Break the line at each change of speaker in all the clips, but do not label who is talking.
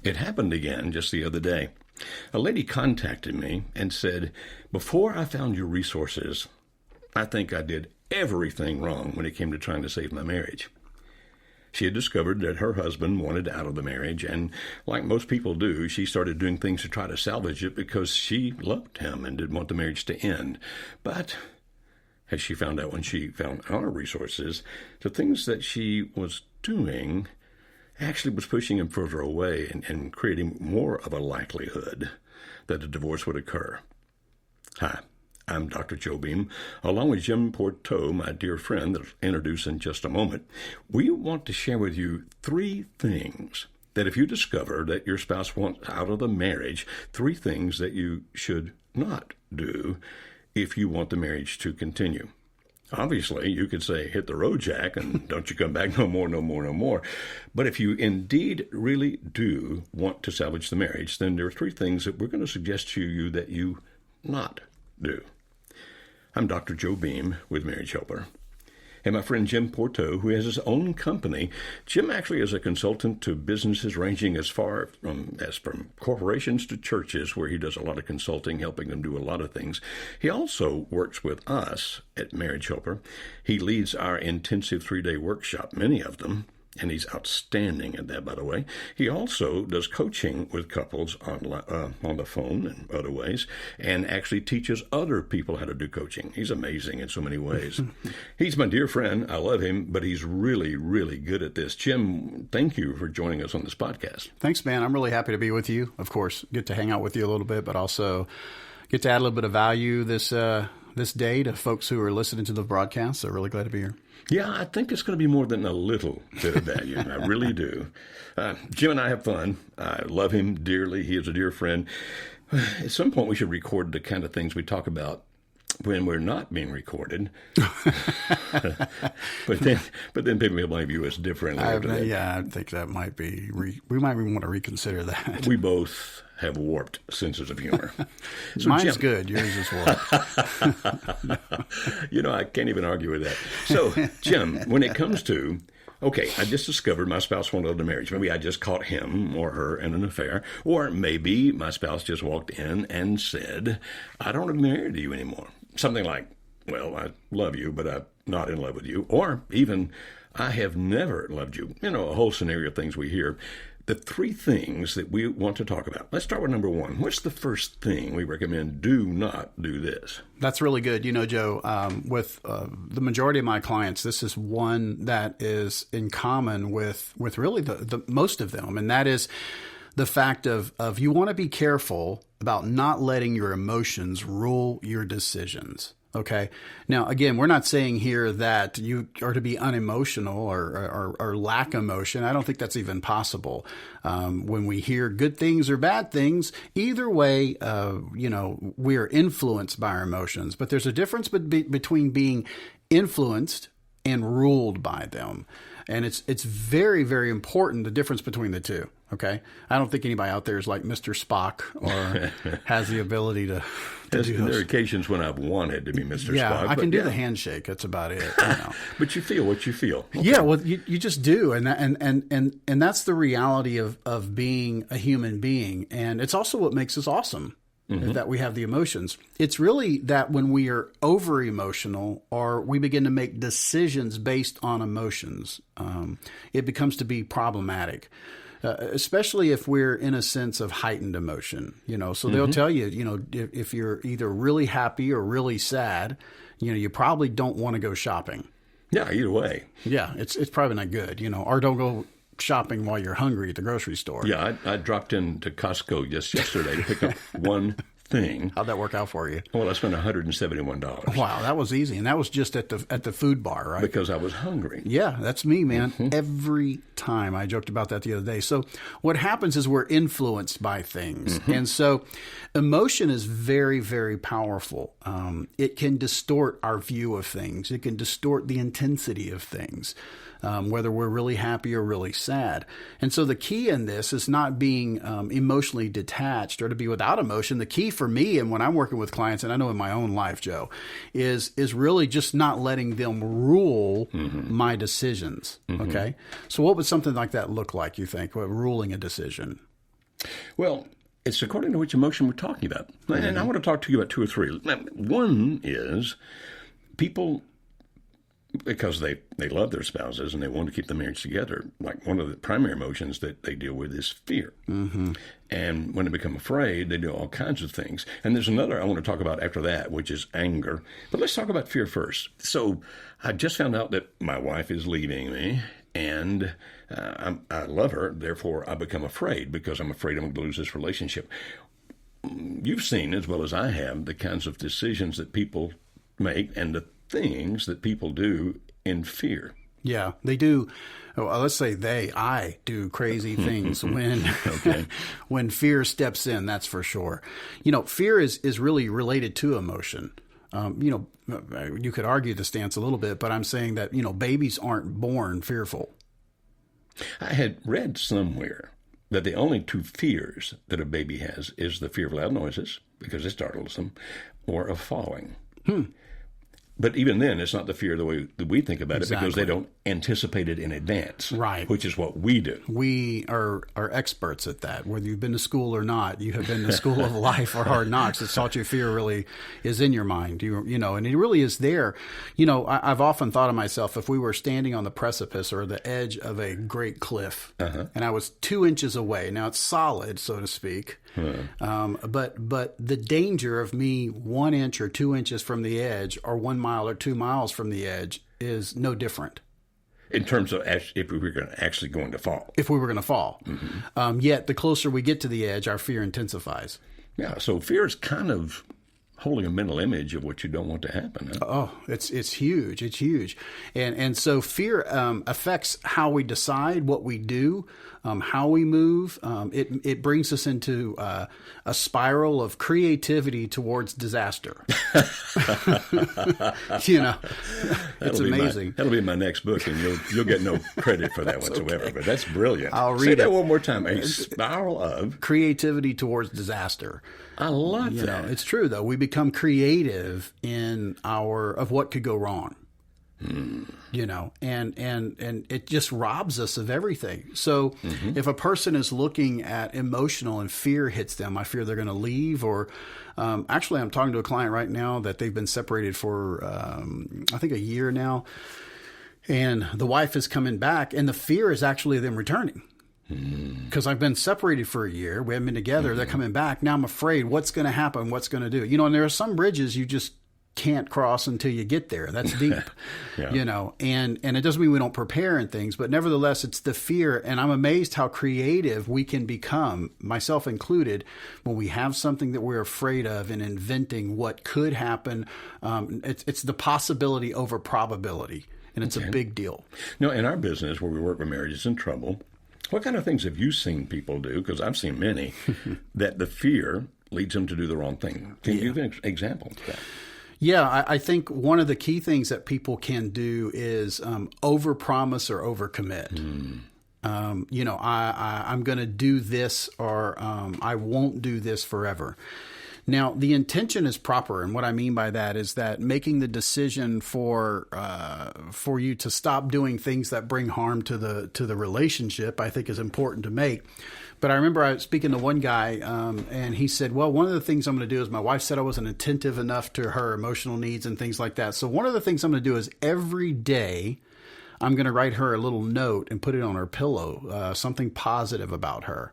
It happened again just the other day. A lady contacted me and said, "Before I found your resources, I think I did everything wrong when it came to trying to save my marriage." She had discovered that her husband wanted out of the marriage, and like most people do, she started doing things to try to salvage it because she loved him and didn't want the marriage to end. But as she found out when she found our resources, the things that she was doing actually was pushing him further away and creating more of a likelihood that a divorce would occur. Hi, I'm Dr. Joe Beam, along with Jim Pourteau, my dear friend that I'll introduce in just a moment. We want to share with you 3 things that if you discover that your spouse wants out of the marriage, 3 things that you should not do if you want the marriage to continue. Obviously, you could say, hit the road, Jack, and don't you come back no more, no more, no more. But if you indeed really do want to salvage the marriage, then there are 3 things that we're going to suggest to you that you not do. I'm Dr. Joe Beam with Marriage Helper. And my friend Jim Pourteau, who has his own company. Jim actually is a consultant to businesses ranging as far from corporations to churches, where he does a lot of consulting, helping them do a lot of things. He also works with us at Marriage Helper. He leads our intensive 3-day workshop, many of them, and he's outstanding at that, by the way. He also does coaching with couples on the phone and other ways, and actually teaches other people how to do coaching. He's amazing in so many ways. He's my dear friend. I love him, but he's really, really good at this. Jim, thank you for joining us on this podcast.
Thanks, man. I'm really happy to be with you. Of course, get to hang out with you a little bit, but also get to add a little bit of value this day to folks who are listening to the broadcast. So really glad to be here.
Yeah, I think it's going to be more than a little bit of value. I really do. Jim and I have fun. I love him dearly. He is a dear friend. At some point, we should record the kind of things we talk about when we're not being recorded. but then people may view us differently.
I think that might be, we might even want to reconsider that.
We both have warped senses of humor. So
Mine's
Jim,
good. Yours is warped.
I can't even argue with that. So, Jim, when it comes to, okay, I just discovered my spouse wanted out of the marriage. Maybe I just caught him or her in an affair. Or maybe my spouse just walked in and said, I don't want to be married to you anymore. Something like, well, I love you, but I'm not in love with you. Or even, I have never loved you. A whole scenario of things we hear. The 3 things that we want to talk about. Let's start with number 1. What's the first thing we recommend? Do not do this.
That's really good. Joe, with the majority of my clients, this is one that is in common with really the most of them. And that is the fact of you want to be careful about not letting your emotions rule your decisions. Okay. Now, again, we're not saying here that you are to be unemotional or lack emotion. I don't think that's even possible. When we hear good things or bad things, either way, we are influenced by our emotions. But there's a difference between being influenced and ruled by them. And it's very, very important, the difference between the two. Okay. I don't think anybody out there is like Mr. Spock or has the ability to do those.
There are occasions when I've wanted to be Mr. Spock.
Yeah, I can do the handshake. That's about it.
But you feel what you feel. Okay.
Yeah, well, you just do, and that's the reality of being a human being, and it's also what makes us awesome. Mm-hmm. That we have the emotions. It's really that when we are over emotional or we begin to make decisions based on emotions, it becomes to be problematic. Especially if we're in a sense of heightened emotion, so they'll tell you, if you're either really happy or really sad, you probably don't want to go shopping.
Yeah, either way.
Yeah, it's probably not good, or don't go shopping while you're hungry at the grocery store.
Yeah, I dropped into Costco just yesterday to pick up one thing.
How'd that work out for you?
Well, I spent $171.
Wow, that was easy. And that was just at the food bar, right?
Because I was hungry.
Yeah, that's me, man. Mm-hmm. Every time. I joked about that the other day. So what happens is we're influenced by things. Mm-hmm. And so emotion is very, very powerful. It can distort our view of things. It can distort the intensity of things. Whether we're really happy or really sad. And so the key in this is not being emotionally detached or to be without emotion. The key for me, and when I'm working with clients, and I know in my own life, Joe, is really just not letting them rule my decisions. Mm-hmm. Okay? So what would something like that look like, you think, ruling a decision?
Well, it's according to which emotion we're talking about. And I want to talk to you about two or three. One is people, because they love their spouses and they want to keep the marriage together, like one of the primary emotions that they deal with is fear. Mm-hmm. And when they become afraid, they do all kinds of things. And there's another I want to talk about after that, which is anger. But let's talk about fear first. So I just found out that my wife is leaving me, and I love her. Therefore, I become afraid because I'm afraid I'm going to lose this relationship. You've seen, as well as I have, the kinds of decisions that people make and the things that people do in fear.
Yeah, they do. Well, let's say I do crazy things when when fear steps in, that's for sure. Fear is really related to emotion. You could argue the stance a little bit, but I'm saying that, babies aren't born fearful.
I had read somewhere that the only two fears that a baby has is the fear of loud noises, because it startles them, or of falling. But even then, it's not the fear the way that we think about it, because they don't anticipate it in advance,
right? Which
is what we do. We
are experts at that. Whether you've been to school or not, you have been to school of life or hard knocks. It's taught you fear really is in your mind, and it really is there. I've often thought of myself, if we were standing on the precipice or the edge of a great cliff, and I was 2 inches away. Now it's solid, so to speak. But the danger of me 1 inch or 2 inches from the edge, or 1 mile or 2 miles from the edge, is no different.
In terms of if we were actually going to fall.
If we were going to fall. Mm-hmm. Yet the closer we get to the edge, our fear intensifies.
Yeah, so fear is kind of holding a mental image of what you don't want to happen. Huh?
Oh, it's huge. It's huge. And so fear affects how we decide, what we do, how we move. It brings us into a spiral of creativity towards disaster. It's amazing.
That'll be my next book, and you'll get no credit for that whatsoever. Okay. But that's brilliant.
I'll read
Say that one more time. A spiral of
creativity towards disaster.
I love that.
It's true, though. We become creative of what could go wrong. And it just robs us of everything. So if a person is looking at emotional and fear hits them, I fear they're going to leave, or actually I'm talking to a client right now that they've been separated for I think a year now, and the wife is coming back, and the fear is actually them returning. Because I've been separated for a year. We haven't been together. They're coming back. Now I'm afraid what's going to happen, what's going to do. And there are some bridges you just can't cross until you get there. That's deep, and it doesn't mean we don't prepare and things, but nevertheless, it's the fear. And I'm amazed how creative we can become, myself included, when we have something that we're afraid of and inventing what could happen. It's the possibility over probability, and it's a big deal.
No, in our business where we work with marriages in trouble, what kind of things have you seen people do? Because I've seen many that the fear leads them to do the wrong thing. Can you give an example of that?
Yeah, I think one of the key things that people can do is overpromise or overcommit. I'm going to do this, or I won't do this forever. Now, the intention is proper, and what I mean by that is that making the decision for you to stop doing things that bring harm to the relationship, I think, is important to make. But I remember I was speaking to one guy, and he said, well, one of the things I'm going to do is, my wife said I wasn't attentive enough to her emotional needs and things like that. So one of the things I'm going to do is every day I'm going to write her a little note and put it on her pillow, something positive about her.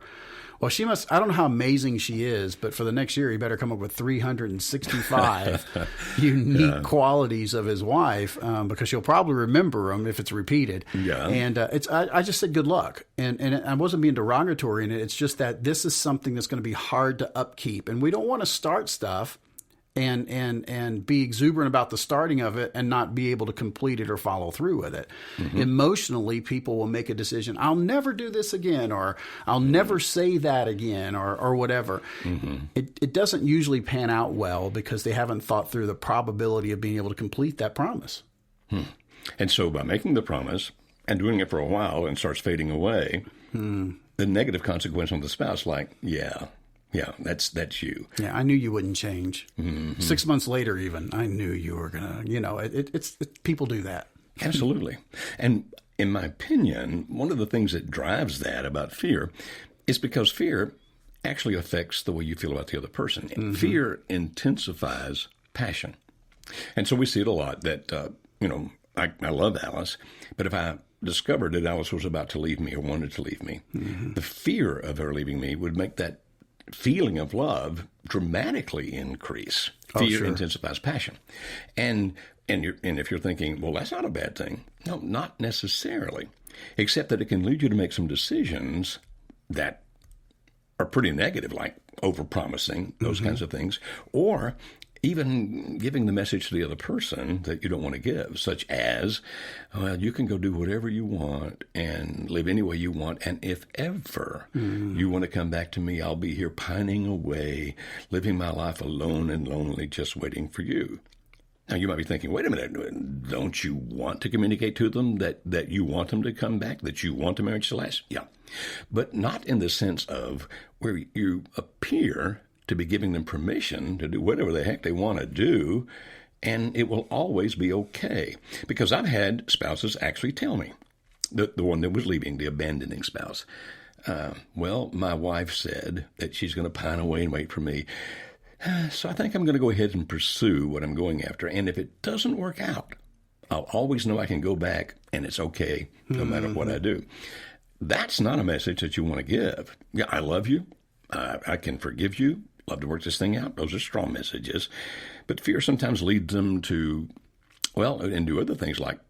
Well, I don't know how amazing she is, but for the next year, he better come up with 365 unique qualities of his wife, because she'll probably remember them if it's repeated. Yeah. And I just said, good luck. And I wasn't being derogatory in it. It's just that this is something that's going to be hard to upkeep. And we don't want to start stuff and be exuberant about the starting of it and not be able to complete it or follow through with it. Emotionally, people will make a decision. I'll never do this again, or I'll never say that again, or whatever. It doesn't usually pan out well because they haven't thought through the probability of being able to complete that promise.
And so by making the promise and doing it for a while and starts fading away, the negative consequence on the spouse, like, yeah, that's you.
Yeah, I knew you wouldn't change. 6 months later, even, I knew you were going to, it's people do that.
Absolutely. And in my opinion, one of the things that drives that about fear is because fear actually affects the way you feel about the other person. Fear intensifies passion. And so we see it a lot that, I love Alice, but if I discovered that Alice was about to leave me or wanted to leave me, the fear of her leaving me would make that feeling of love dramatically increase. Fear intensifies passion. And if you're thinking, well, that's not a bad thing. No, not necessarily, except that it can lead you to make some decisions that are pretty negative, like overpromising, those kinds of things, or even giving the message to the other person that you don't want to give, such as, well, you can go do whatever you want and live any way you want, and if ever you want to come back to me, I'll be here pining away, living my life alone and lonely, just waiting for you. Now, you might be thinking, wait a minute, don't you want to communicate to them that you want them to come back, that you want the marriage to last? Yeah, but not in the sense of where you appear to be giving them permission to do whatever the heck they want to do, and it will always be okay. Because I've had spouses actually tell me, the one that was leaving, the abandoning spouse, well, my wife said that she's going to pine away and wait for me, so I think I'm going to go ahead and pursue what I'm going after, and if it doesn't work out, I'll always know I can go back, and it's okay no matter what I do. That's not a message that you want to give. Yeah, I love you. I can forgive you. Love to work this thing out. Those are strong messages. But fear sometimes leads them to, and do other things like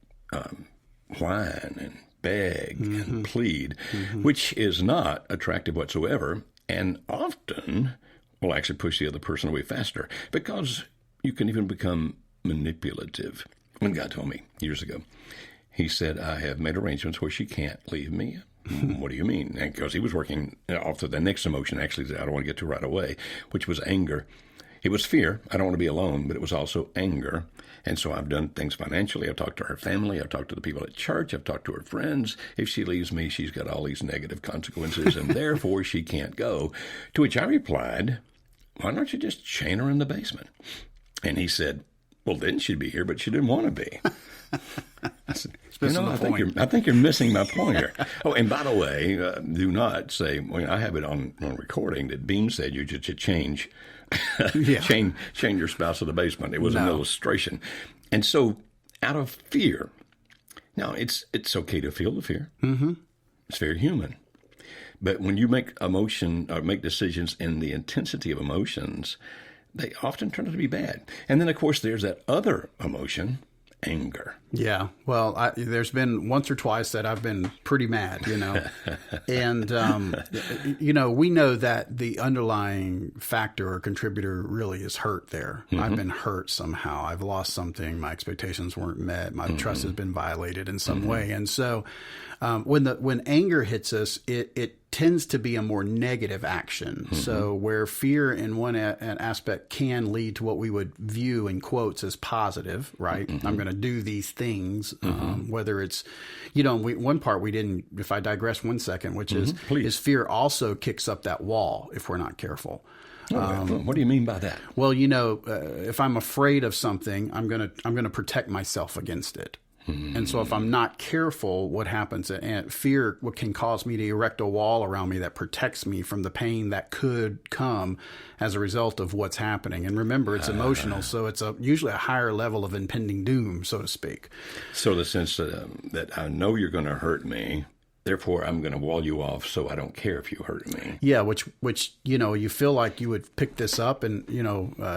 whine and beg and plead, which is not attractive whatsoever, and often will actually push the other person away faster, because you can even become manipulative. One guy told me years ago, he said, I have made arrangements where she can't leave me. What do you mean? Because he was working off to the next emotion, actually, that I don't want to get to right away, which was anger. It was fear. I don't want to be alone, but it was also anger. And so I've done things financially. I've talked to her family. I've talked to the people at church. I've talked to her friends. If she leaves me, she's got all these negative consequences, and therefore she can't go. To which I replied, why don't you just chain her in the basement? And he said, well, then she'd be here, but she didn't want to be. I said, I think you're missing my point here. Oh, and by the way, do not say, I have it on recording that Beam said you should change your spouse to the basement. It was an illustration. And so out of fear, now it's okay to feel the fear. It's very human. But when you make decisions in the intensity of emotions, they often turn out to be bad. And then, of course, there's that other emotion, anger.
Yeah. Well, there's been once or twice that I've been pretty mad, and, we know that the underlying factor or contributor really is hurt there. I've been hurt somehow. I've lost something. My expectations weren't met. My trust has been violated in some way. And so when anger hits us, it tends to be a more negative action. So where fear in one an aspect can lead to what we would view in quotes as positive, right? I'm going to do these things, whether it's, one part we didn't, if I digress 1 second, which is fear also kicks up that wall if we're not careful.
What do you mean by that?
Well, if I'm afraid of something, I'm going to protect myself against it. And so if I'm not careful, what happens? And fear can cause me to erect a wall around me that protects me from the pain that could come as a result of what's happening. And remember, it's emotional, so it's usually a higher level of impending doom, so to speak.
So the sense that I know you're going to hurt me, therefore I'm going to wall you off so I don't care if you hurt me.
Yeah, which you feel like you would pick this up, and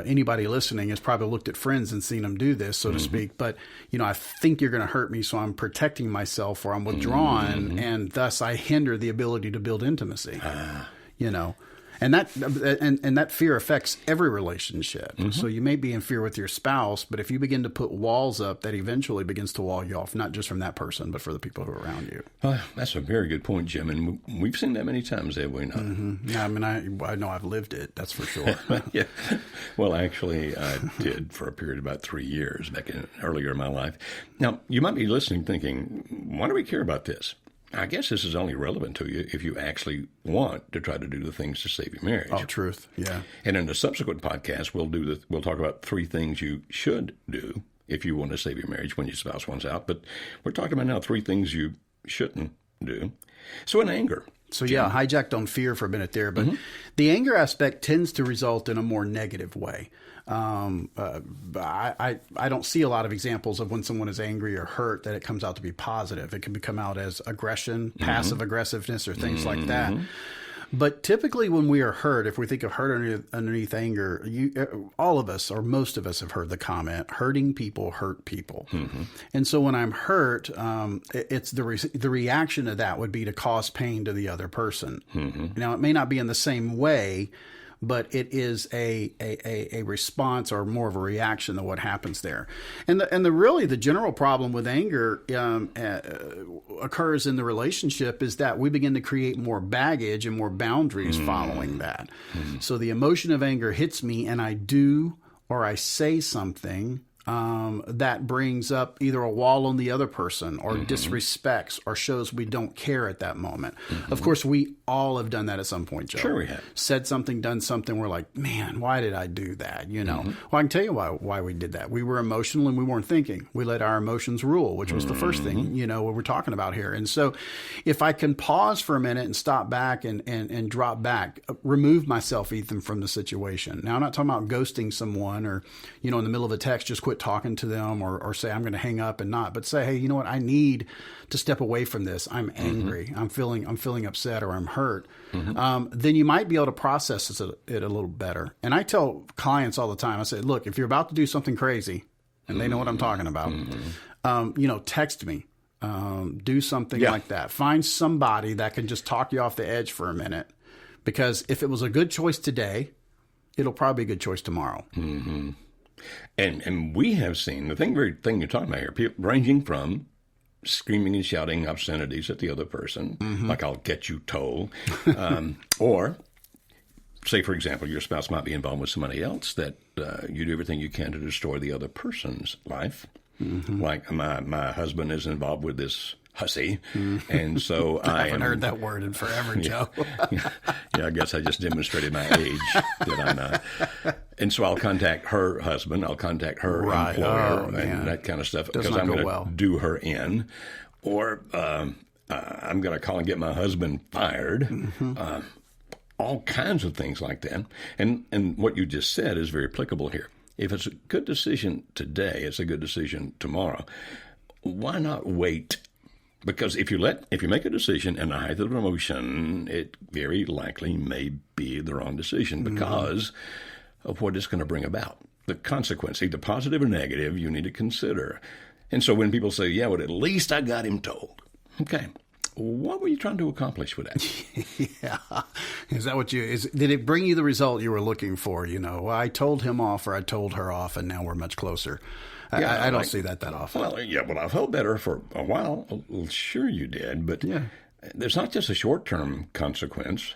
anybody listening has probably looked at friends and seen them do this, so to speak. But I think you're going to hurt me, so I'm protecting myself, or I'm withdrawn, and thus I hinder the ability to build intimacy. And that fear affects every relationship. So you may be in fear with your spouse, but if you begin to put walls up, that eventually begins to wall you off, not just from that person, but for the people who are around you.
That's a very good point, Jim. And we've seen that many times, have we not?
Yeah, I mean, I know I've lived it. That's for sure.
Yeah. Well, actually, I did for a period of about 3 years earlier in my life. Now, you might be listening thinking, why do we care about this? I guess this is only relevant to you if you actually want to try to do the things to save your marriage.
Oh, truth. Yeah.
And in a subsequent podcast, we'll talk about 3 things you should do if you want to save your marriage when your spouse wants out. But we're talking about now 3 things you shouldn't do. So in anger.
So yeah, hijacked on fear for a minute there, but the anger aspect tends to result in a more negative way. I don't see a lot of examples of when someone is angry or hurt that it comes out to be positive. It can come out as aggression, passive aggressiveness, or things like that. But typically when we are hurt, if we think of hurt underneath anger, all of us or most of us have heard the comment, hurting people hurt people. And so when I'm hurt, it's the reaction to that would be to cause pain to the other person. Now, it may not be in the same way, but it is a response or more of a reaction to what happens there. And the general problem with anger occurs in the relationship is that we begin to create more baggage and more boundaries following that. So the emotion of anger hits me and I do or I say something that brings up either a wall on the other person or disrespects or shows we don't care at that moment. Of course, we all have done that at some point, Joe.
Sure we have.
Said something, done something, we're like, man, why did I do that? Well, I can tell you why we did that. We were emotional and we weren't thinking. We let our emotions rule, which was the first thing, what we're talking about here. And so if I can pause for a minute and stop back and drop back, remove myself, Ethan, from the situation. Now, I'm not talking about ghosting someone or, in the middle of a text, just quit talking to them or say, I'm going to hang up and not, but say, hey, you know what? I need to step away from this. I'm angry. I'm feeling upset or I'm hurt. Then you might be able to process it a little better. And I tell clients all the time, I say, look, if you're about to do something crazy and they know what I'm talking about, text me, do something like that. Find somebody that can just talk you off the edge for a minute, because if it was a good choice today, it'll probably be a good choice tomorrow.
And we have seen the thing you're talking about here, people ranging from screaming and shouting obscenities at the other person, like I'll get you told, or say, for example, your spouse might be involved with somebody else that you do everything you can to destroy the other person's life. Like my husband is involved with this hussy, and so
I haven't heard that word in forever, Joe.
I guess I just demonstrated my age, did I not? And so I'll contact her husband, I'll contact her employer, and that kind of stuff, because I'm going to do her in, or I'm going to call and get my husband fired. All kinds of things like that. And what you just said is very applicable here. If it's a good decision today, it's a good decision tomorrow. Why not wait? Because if you make a decision in the height of emotion, it very likely may be the wrong decision because of what it's going to bring about. The consequence, either positive or negative, you need to consider. And so when people say, yeah, well, at least I got him told. Okay. What were you trying to accomplish with that?
Is that what did it bring you the result you were looking for? Well, I told him off or I told her off and now we're much closer. I don't see that often.
Well, I've felt better for a while. Well, sure you did, but there's not just a short-term consequence.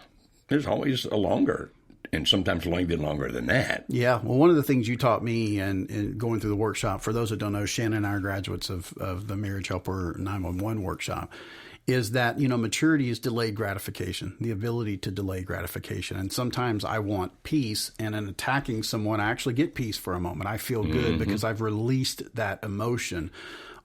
There's always a longer, and sometimes even longer than that. Yeah.
Well, one of the things you taught me and going through the workshop, for those that don't know, Shannon and I are graduates of the Marriage Helper 911 workshop, is that, maturity is delayed gratification, the ability to delay gratification. And sometimes I want peace, and in attacking someone, I actually get peace for a moment. I feel good because I've released that emotion,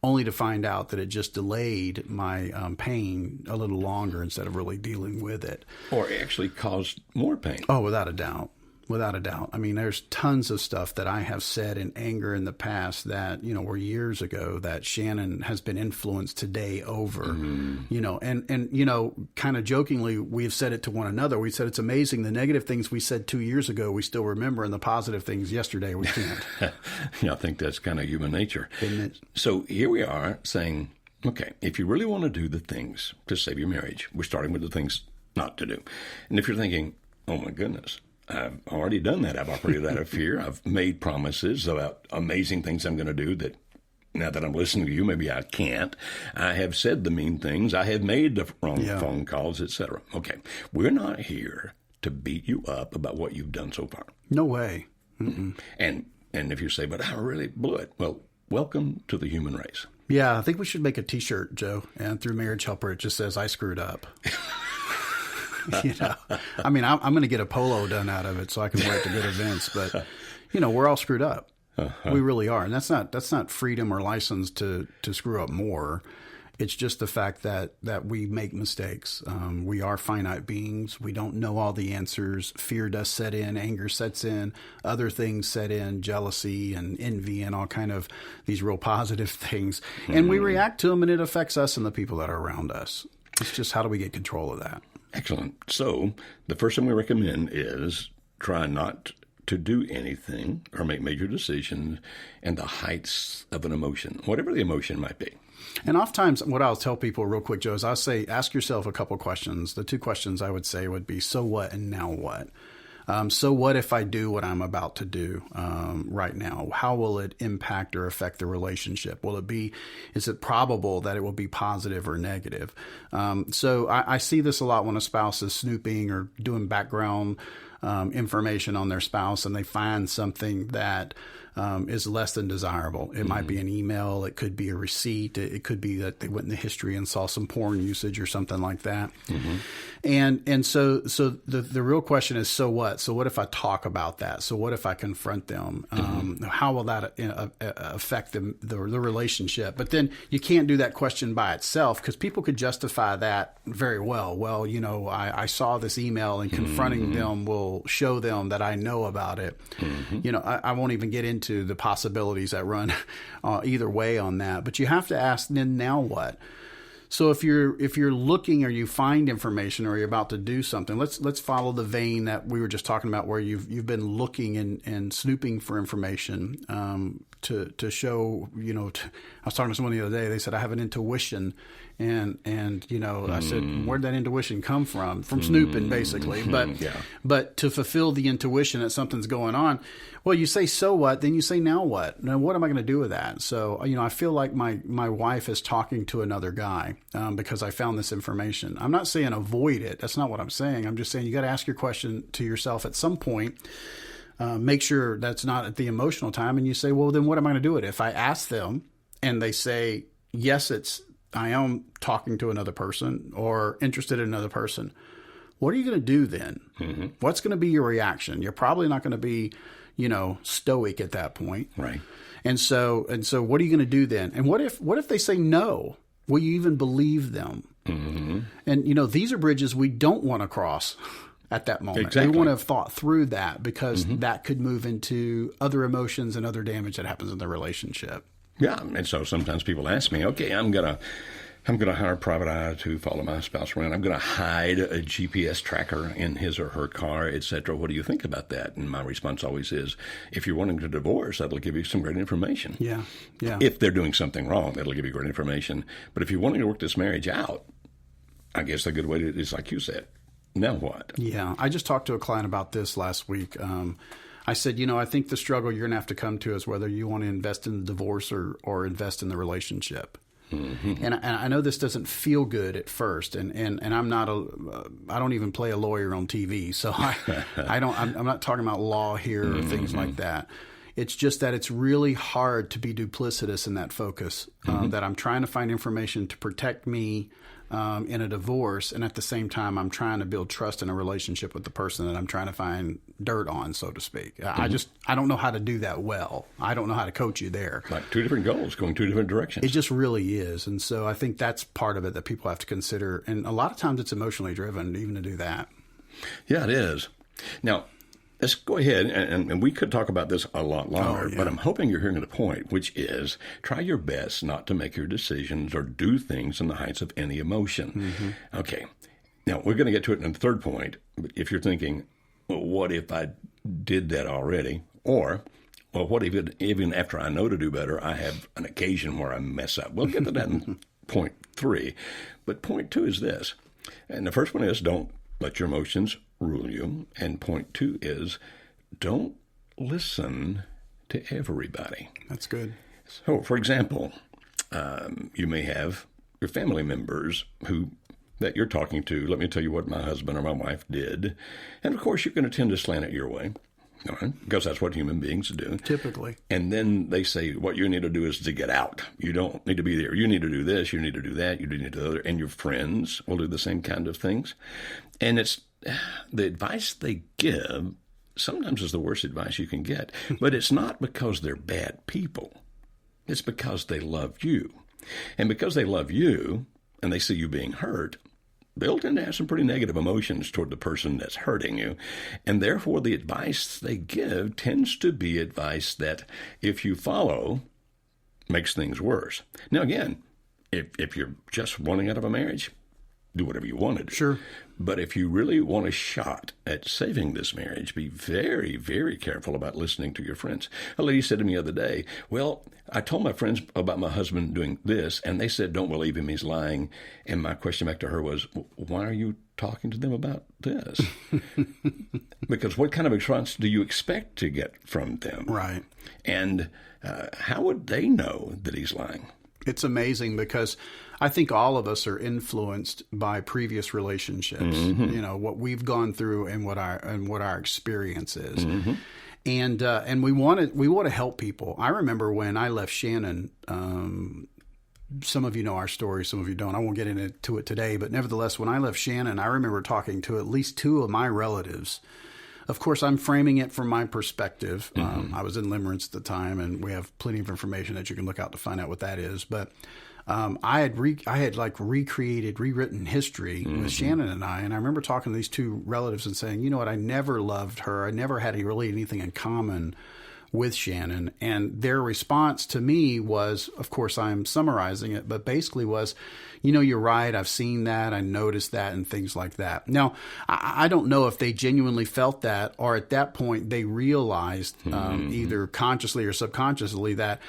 only to find out that it just delayed my pain a little longer instead of really dealing with it.
Or actually caused more pain.
Oh, without a doubt. Without a doubt. I mean, there's tons of stuff that I have said in anger in the past that, were years ago that Shannon has been influenced today over, and kind of jokingly, we've said it to one another. We said it's amazing. The negative things we said 2 years ago, we still remember, and the positive things yesterday, we can't.
I think that's kind of human nature.
Isn't it?
So here we are saying, okay, if you really want to do the things to save your marriage, we're starting with the things not to do. And if you're thinking, oh my goodness, I've already done that. I've operated out of fear. I've made promises about amazing things I'm going to do that now that I'm listening to you, maybe I can't. I have said the mean things. I have made the wrong phone calls, etc. Okay, we're not here to beat you up about what you've done so far.
No way.
And if you say, but I really blew it, well, welcome to the human race.
Yeah, I think we should make a T-shirt, Joe, and through Marriage Helper, it just says, I screwed up. I mean, I'm going to get a polo done out of it so I can wear it to good events. But, we're all screwed up. We really are. And that's not freedom or license to screw up more. It's just the fact that we make mistakes. We are finite beings. We don't know all the answers. Fear does set in. Anger sets in. Other things set in. Jealousy and envy and all kind of these real positive things. And we react to them, and it affects us and the people that are around us. It's just how do we get control of that?
Excellent. So the first thing we recommend is try not to do anything or make major decisions in the heights of an emotion, whatever the emotion might be.
And oftentimes what I'll tell people real quick, Joe, is I'll say, ask yourself a couple questions. The two questions I would say would be, so what and now what? So what if I do what I'm about to do right now? How will it impact or affect the relationship? Is it probable that it will be positive or negative? So I see this a lot when a spouse is snooping or doing background information on their spouse, and they find something that is less than desirable. It might be an email. It could be a receipt. It could be that they went in the history and saw some porn usage or something like that. And so the real question is, so what? So what if I talk about that? So what if I confront them? How will that affect the relationship? But then you can't do that question by itself, because people could justify that very well. Well, I saw this email, and confronting them will show them that I know about it. I won't even get into the possibilities that run either way on that. But you have to ask, then now what? So if you're looking, or you find information, or you're about to do something, let's follow the vein that we were just talking about, where you've been looking and snooping for information to show. I was talking to someone the other day. They said, I have an intuition, and I said, where'd that intuition come from? From snooping, basically. But to fulfill the intuition that something's going on, well, you say, so what? Then you say, now what? Now, what am I going to do with that? So, I feel like my wife is talking to another guy because I found this information. I'm not saying avoid it. That's not what I'm saying. I'm just saying you got to ask your question to yourself at some point. Make sure that's not at the emotional time. And you say, well, then what am I going to do with it? If I ask them and they say, yes, I am talking to another person or interested in another person, what are you going to do then? What's going to be your reaction? You're probably not going to be, stoic at that point.
Right.
And so what are you going to do then? And what if they say no? Will you even believe them? And, these are bridges we don't want to cross at that moment.
Exactly.
We want to have thought through that, because that could move into other emotions and other damage that happens in the relationship.
Yeah. And so sometimes people ask me, okay, I'm going to hire a private eye to follow my spouse around. I'm going to hide a GPS tracker in his or her car, etc. What do you think about that? And my response always is, if you're wanting to divorce, that'll give you some great information.
Yeah.
If they're doing something wrong, that'll give you great information. But if you're wanting to work this marriage out, I guess the good way is like you said, now what?
Yeah. I just talked to a client about this last week. I said, I think the struggle you're going to have to come to is whether you want to invest in the divorce or invest in the relationship. And I know this doesn't feel good at first, and I'm not I don't even play a lawyer on TV, so I'm not talking about law here or things like that. It's just that it's really hard to be duplicitous in that focus, that I'm trying to find information to protect me in a divorce, and at the same time, I'm trying to build trust in a relationship with the person that I'm trying to find dirt on, so to speak. I don't know how to do that well. I don't know how to coach you there.
Like two different goals going two different directions.
It just really is. And so I think that's part of it that people have to consider. And a lot of times it's emotionally driven even to do that.
Yeah, it is. Now, let's go ahead, and we could talk about this a lot longer, but I'm hoping you're hearing the point, which is try your best not to make your decisions or do things in the heights of any emotion. Okay. Now, we're going to get to it in the third point. But if you're thinking, well, what if I did that already? Or, well, what if even after I know to do better, I have an occasion where I mess up? We'll get to that in point 3. But point 2 is this. And the first one is don't let your emotions rule you. And point 2 is don't listen to everybody.
That's good.
So, for example, you may have your family members that you're talking to. Let me tell you what my husband or my wife did. And, of course, you're going to tend to slant it your way. All right, because that's what human beings do.
Typically.
And then they say, what you need to do is to get out. You don't need to be there. You need to do this. You need to do that. You need to do the other. And your friends will do the same kind of things. And it's the advice they give sometimes is the worst advice you can get. But it's not because they're bad people. It's because they love you. And because they love you and they see you being hurt, they'll tend to have some pretty negative emotions toward the person that's hurting you. And therefore, the advice they give tends to be advice that, if you follow, makes things worse. Now, again, if you're just wanting out of a marriage, do whatever you want to do.
Sure.
But if you really want a shot at saving this marriage, be very, very careful about listening to your friends. A lady said to me the other day, well, I told my friends about my husband doing this, and they said, don't believe him, he's lying. And my question back to her was, why are you talking to them about this? Because what kind of response do you expect to get from them?
Right.
And how would they know that he's lying?
It's amazing because I think all of us are influenced by previous relationships.
Mm-hmm.
You know, what we've gone through and what our experience is. Mm-hmm. And we want to help people. I remember when I left Shannon. Some of you know our story, some of you don't. I won't get into it today, but nevertheless, when I left Shannon, I remember talking to at least two of my relatives. Of course, I'm framing it from my perspective. I was in limerence at the time, and we have plenty of information that you can look out to find out what that is. But I had rewritten history with Shannon and I remember talking to these two relatives and saying, you know what, I never loved her. I never had really anything in common with Shannon. And their response to me was, of course, I'm summarizing it, but basically was, you know, you're right. I've seen that. I noticed that and things like that. Now, I don't know if they genuinely felt that, or at that point they realized either consciously or subconsciously that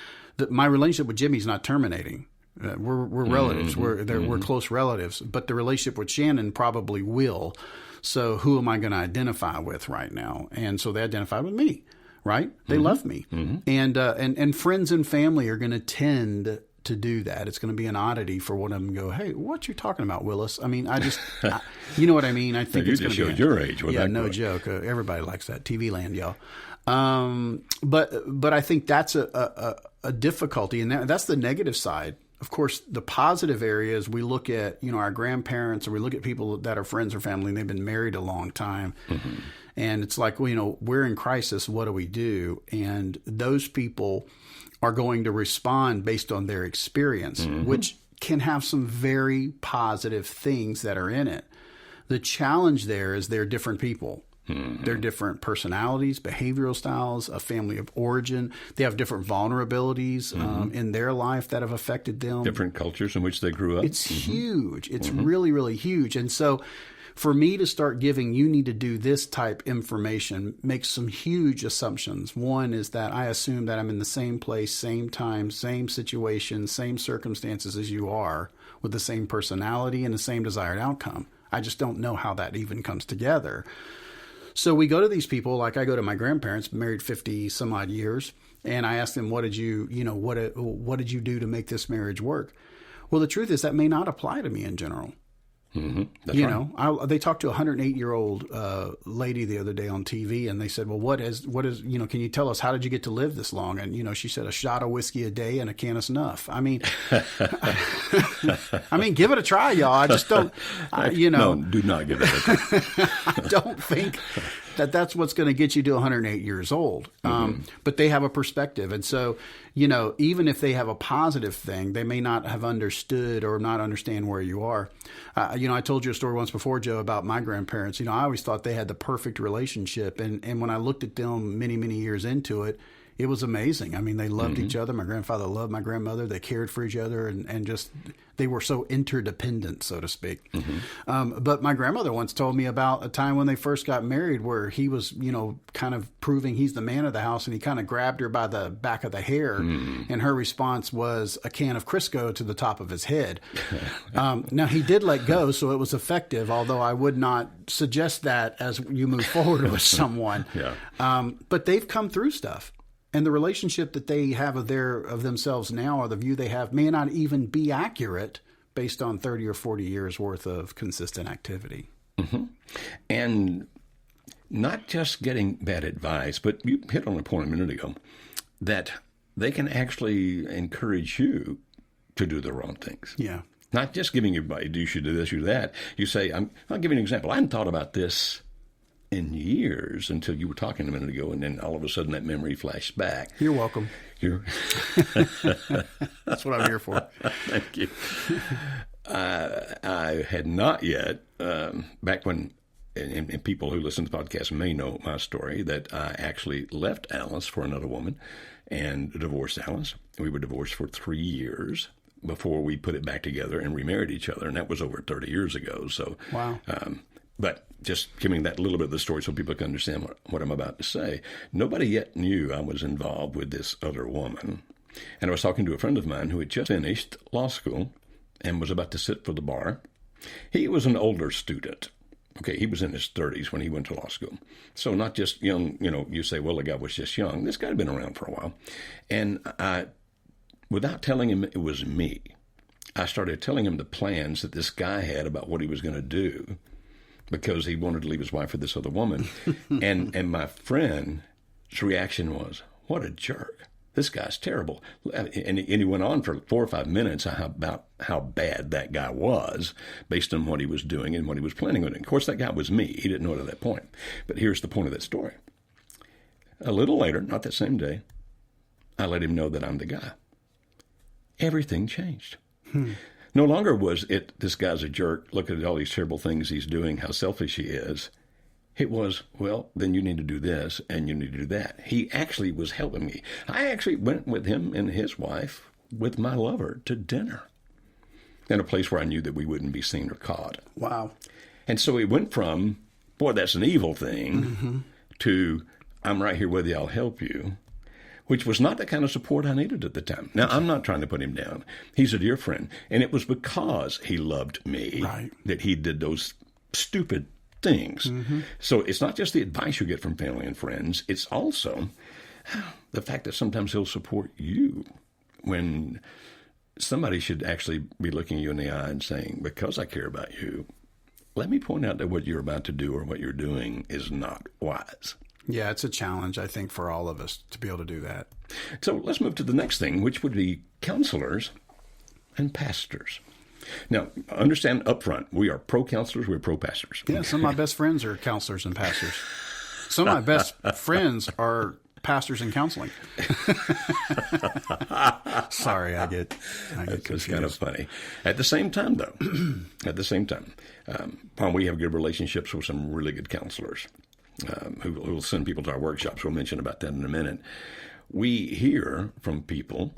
my relationship with Jimmy's not terminating. We're relatives. We're close relatives, but the relationship with Shannon probably will. So who am I going to identify with right now? And so they identified with me. Right? They love me. And friends and family are going to tend to do that. It's going to be an oddity for one of them to go, hey, what you talking about, Willis? I mean, you know what I mean? I think
you
it's going to
showed your age.
Yeah, no joke. Everybody likes that. TV land, y'all. But I think that's a difficulty, and that's the negative side. Of course, the positive areas, we look at, you know, our grandparents, or we look at people that are friends or family, and they've been married a long time. And it's like, well, you know, we're in crisis. What do we do? And those people are going to respond based on their experience, which can have some very positive things that are in it. The challenge there is they're different people. They're different personalities, behavioral styles, a family of origin. They have different vulnerabilities in their life that have affected them.
Different cultures in which they grew up.
It's huge. It's really, really huge. And so for me to start giving, you need to do this type information, makes some huge assumptions. One is that I assume that I'm in the same place, same time, same situation, same circumstances as you are, with the same personality and the same desired outcome. I just don't know how that even comes together. So we go to these people, like I go to my grandparents, married 50 some odd years, and I ask them, what did you do to make this marriage work? Well, the truth is that may not apply to me in general.
That's
you
right.
know, they talked to a 108-year-old lady the other day on TV, and they said, well, what is, you know, can you tell us, how did you get to live this long? And, you know, she said a shot of whiskey a day and a can of snuff. I mean, give it a try, y'all. I just don't,
No, do not give it a try.
I don't think that's what's going to get you to 108 years old. But they have a perspective. And so, you know, even if they have a positive thing, they may not have understood or not understand where you are. You know, I told you a story once before, Joe, about my grandparents. You know, I always thought they had the perfect relationship. And when I looked at them many, many years into it, it was amazing. I mean, they loved each other. My grandfather loved my grandmother. They cared for each other and just, they were so interdependent, so to speak. But my grandmother once told me about a time when they first got married where he was, you know, kind of proving he's the man of the house, and he kind of grabbed her by the back of the hair. And her response was a can of Crisco to the top of his head. Now, he did let go, so it was effective, although I would not suggest that as you move forward with someone. But they've come through stuff. And the relationship that they have of themselves now, or the view they have, may not even be accurate based on 30 or 40 years worth of consistent activity.
And not just getting bad advice, but you hit on a point a minute ago, that they can actually encourage you to do the wrong things.
Yeah.
Not just giving you advice, you should do this, you do that. You say, I'll give you an example. I hadn't thought about this in years until you were talking a minute ago, and then all of a sudden that memory flashed back.
You're welcome. That's what I'm here for.
Thank you. I had not yet, back when, and people who listen to the podcast may know my story, that I actually left Alice for another woman and divorced Alice. We were divorced for 3 years before we put it back together and remarried each other, and that was over 30 years ago. So,
wow.
But just giving that little bit of the story so people can understand what I'm about to say, nobody yet knew I was involved with this other woman. And I was talking to a friend of mine who had just finished law school and was about to sit for the bar. He was an older student. Okay, he was in his 30s when he went to law school. So not just young, you say, well, the guy was just young. This guy had been around for a while. And without telling him it was me, I started telling him the plans that this guy had about what he was going to do, because he wanted to leave his wife for this other woman. and my friend's reaction was, what a jerk. This guy's terrible. And he went on for 4 or 5 minutes about how bad that guy was based on what he was doing and what he was planning on. Of course, that guy was me. He didn't know it at that point. But here's the point of that story. A little later, not that same day, I let him know that I'm the guy. Everything changed. No longer was it, this guy's a jerk, look at all these terrible things he's doing, how selfish he is. It was, well, then you need to do this and you need to do that. He actually was helping me. I actually went with him and his wife, with my lover, to dinner in a place where I knew that we wouldn't be seen or caught.
Wow.
And so it went from, boy, that's an evil thing, to, I'm right here with you, I'll help you, which was not the kind of support I needed at the time. Now, I'm not trying to put him down. He's a dear friend. And it was because he loved me that he did those stupid things. So it's not just the advice you get from family and friends. It's also the fact that sometimes he'll support you when somebody should actually be looking you in the eye and saying, because I care about you, let me point out that what you're about to do or what you're doing is not wise.
Yeah, it's a challenge, I think, for all of us to be able to do that.
So let's move to the next thing, which would be counselors and pastors. Now, understand up front, we are pro-counselors, we're pro-pastors.
Yeah, some of my best friends are counselors and pastors. Some of my best friends are pastors in counseling. Sorry, I get confused.
It's kind of funny. At the same time, though, Paul, we have good relationships with some really good counselors. Who will send people to our workshops. We'll mention about that in a minute. We hear from people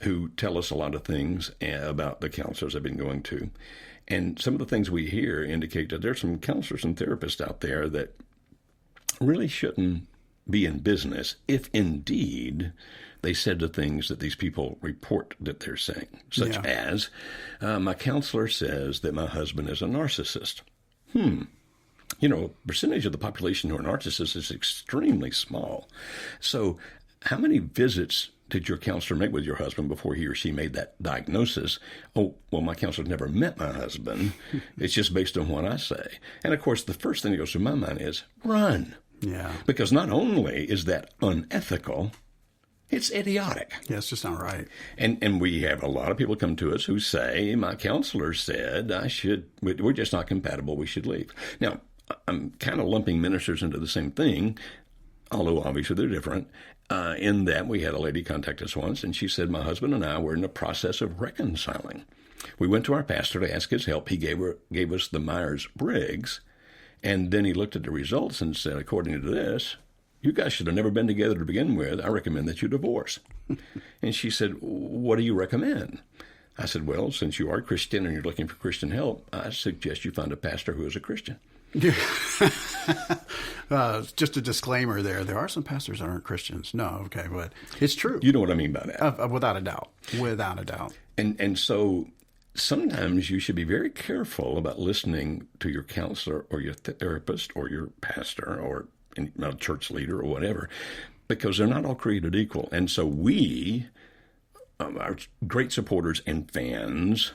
who tell us a lot of things about the counselors they've been going to. And some of the things we hear indicate that there's some counselors and therapists out there that really shouldn't be in business if indeed they said the things that these people report that they're saying, such as, my counselor says that my husband is a narcissist. Percentage of the population who are narcissists is extremely small. So how many visits did your counselor make with your husband before he or she made that diagnosis? Oh, well, my counselor never met my husband. It's just based on what I say. And, of course, the first thing that goes through my mind is run.
Yeah.
Because not only is that unethical, it's idiotic.
Yeah, it's just not right.
And we have a lot of people come to us who say, my counselor said we're just not compatible, we should leave. Now, I'm kind of lumping ministers into the same thing, although obviously they're different, in that we had a lady contact us once, and she said, my husband and I were in the process of reconciling. We went to our pastor to ask his help. He gave us the Myers-Briggs, and then he looked at the results and said, according to this, you guys should have never been together to begin with. I recommend that you divorce. And she said, what do you recommend? I said, well, since you are Christian and you're looking for Christian help, I suggest you find a pastor who is a Christian.
Just a disclaimer there. There are some pastors that aren't Christians. No, okay, but it's true.
You know what I mean by that.
Without a doubt. Without a doubt.
And so sometimes you should be very careful about listening to your counselor or your therapist or your pastor or a church leader or whatever, because they're not all created equal. And so we are great supporters and fans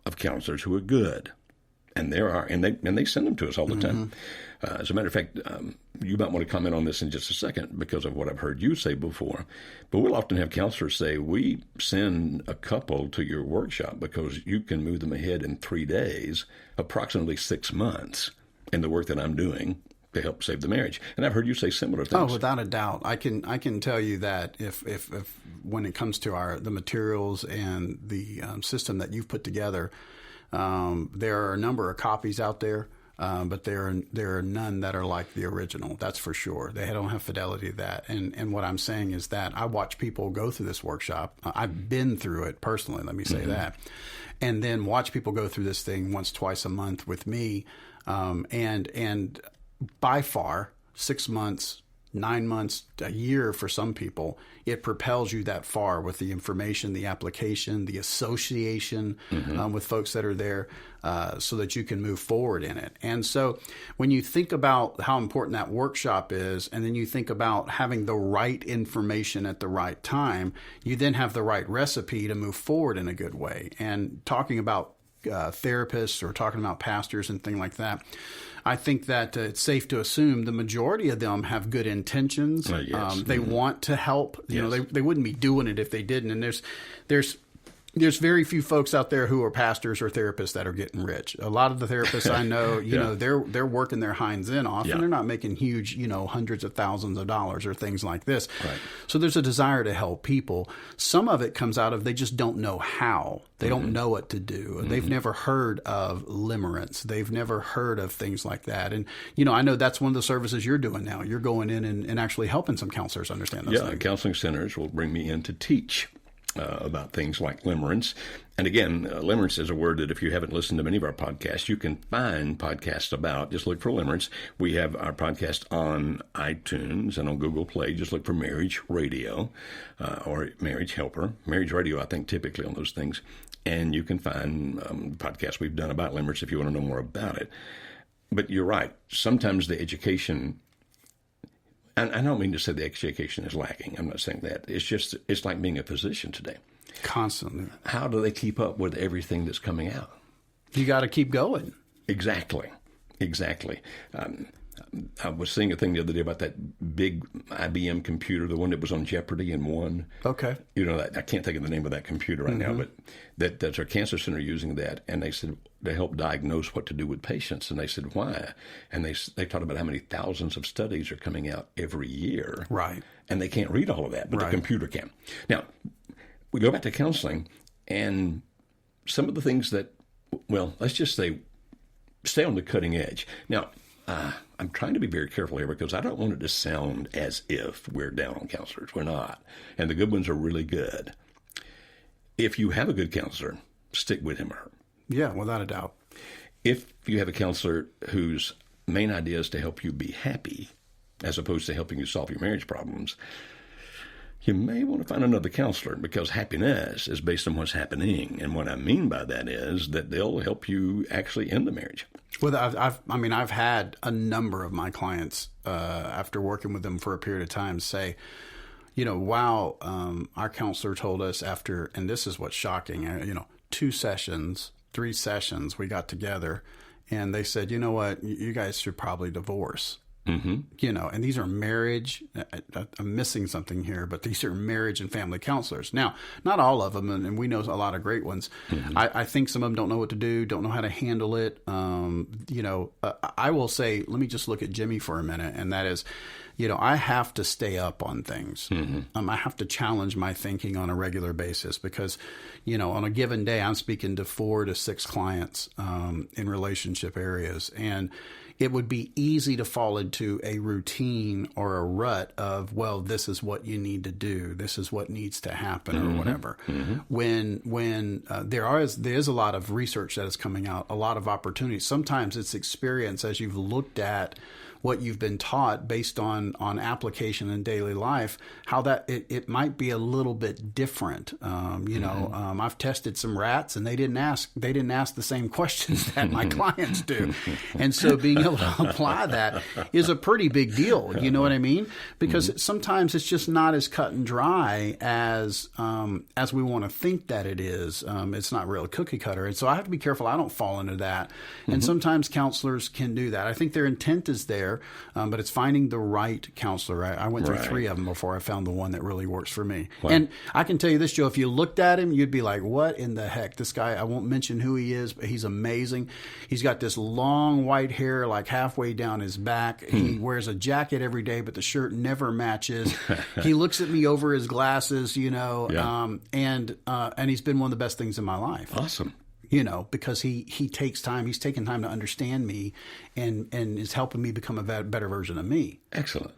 of counselors who are good. And there are, and they send them to us all the time. As a matter of fact, you might want to comment on this in just a second because of what I've heard you say before. But we'll often have counselors say, we send a couple to your workshop because you can move them ahead in 3 days, approximately 6 months in the work that I'm doing to help save the marriage. And I've heard you say similar things.
Oh, without a doubt. I can tell you that if when it comes to the materials and the system that you've put together, there are a number of copies out there. But there are none that are like the original. That's for sure. They don't have fidelity to that. And what I'm saying is that I watch people go through this workshop. I've been through it personally. Let me say that, and then watch people go through this thing once, twice a month with me. And by far, 6 months, 9 months, a year for some people, it propels you that far with the information, the application, the association with folks that are there, so that you can move forward in it. And so when you think about how important that workshop is, and then you think about having the right information at the right time, you then have the right recipe to move forward in a good way. And talking about therapists or talking about pastors and things like that, I think that it's safe to assume the majority of them have good intentions.
Yes.
They want to help. You know, they wouldn't be doing it if they didn't. And there's very few folks out there who are pastors or therapists that are getting rich. A lot of the therapists I know, you know, they're working their hinds in off, and they're not making huge, you know, hundreds of thousands of dollars or things like this. Right. So there's a desire to help people. Some of it comes out of they just don't know how. They don't know what to do. They've never heard of limerence. They've never heard of things like that. And, you know, I know that's one of the services you're doing now. You're going in and actually helping some counselors understand those things.
Counseling centers will bring me in to teach about things like limerence. And again, limerence is a word that if you haven't listened to many of our podcasts, you can find podcasts about. Just look for limerence. We have our podcast on iTunes and on Google Play. Just look for Marriage Radio or Marriage Helper. Marriage Radio, I think, typically on those things. And you can find podcasts we've done about limerence if you want to know more about it. But you're right. Sometimes the education, and I don't mean to say the education is lacking. I'm not saying that. It's just, it's like being a physician today.
Constantly.
How do they keep up with everything that's coming out?
You got to keep going.
Exactly. I was seeing a thing the other day about that big IBM computer, the one that was on Jeopardy and won. Okay. You know, I can't think of the name of that computer right now, but that's our cancer center using that. And they said they help diagnose what to do with patients. And they said, why? And they talked about how many thousands of studies are coming out every year. Right. And they can't read all of that, but the computer can. Now, we go back to counseling, and some of the things that, well, let's just say, stay on the cutting edge. Now, I'm trying to be very careful here because I don't want it to sound as if we're down on counselors. We're not. And the good ones are really good. If you have a good counselor, stick with him or her. Yeah, without a doubt. If you have a counselor whose main idea is to help you be happy as opposed to helping you solve your marriage problems, you may want to find another counselor because happiness is based on what's happening. And what I mean by that is that they'll help you actually end the marriage. Well, I've had a number of my clients, after working with them for a period of time, say, you know, wow, our counselor told us after, and this is what's shocking, 2 sessions, 3 sessions, we got together, and they said, you know what, you guys should probably divorce. You know, and these are marriage. I'm missing something here, but these are marriage and family counselors. Now, not all of them, and we know a lot of great ones. I think some of them don't know what to do, don't know how to handle it. I will say, let me just look at Jimmy for a minute, and that is, you know, I have to stay up on things. I have to challenge my thinking on a regular basis because, you know, on a given day, I'm speaking to 4 to 6 clients in relationship areas, and it would be easy to fall into a routine or a rut of, well, this is what you need to do. This is what needs to happen or whatever. When there is a lot of research that is coming out, a lot of opportunities. Sometimes it's experience as you've looked at what you've been taught based on application in daily life, how that it might be a little bit different. I've tested some rats and they didn't ask the same questions that my clients do. And so being able to apply that is a pretty big deal. You know what I mean? Because sometimes it's just not as cut and dry as we want to think that it is. It's not real cookie cutter. And so I have to be careful I don't fall into that. And sometimes counselors can do that. I think their intent is there.
there, but it's finding the right counselor. I went through 3 of them before I found the one that really works for me. Wow. And I can tell you this, Joe, if you looked at him, you'd be like, what in the heck? This guy, I won't mention who he is, but he's amazing. He's got this long white hair like halfway down his back. He wears a jacket every day, but the shirt never matches. He looks at me over his glasses, and he's been one of the best things in my life.
Awesome.
Because he takes time. He's taken time to understand me and is helping me become a better version of me.
Excellent.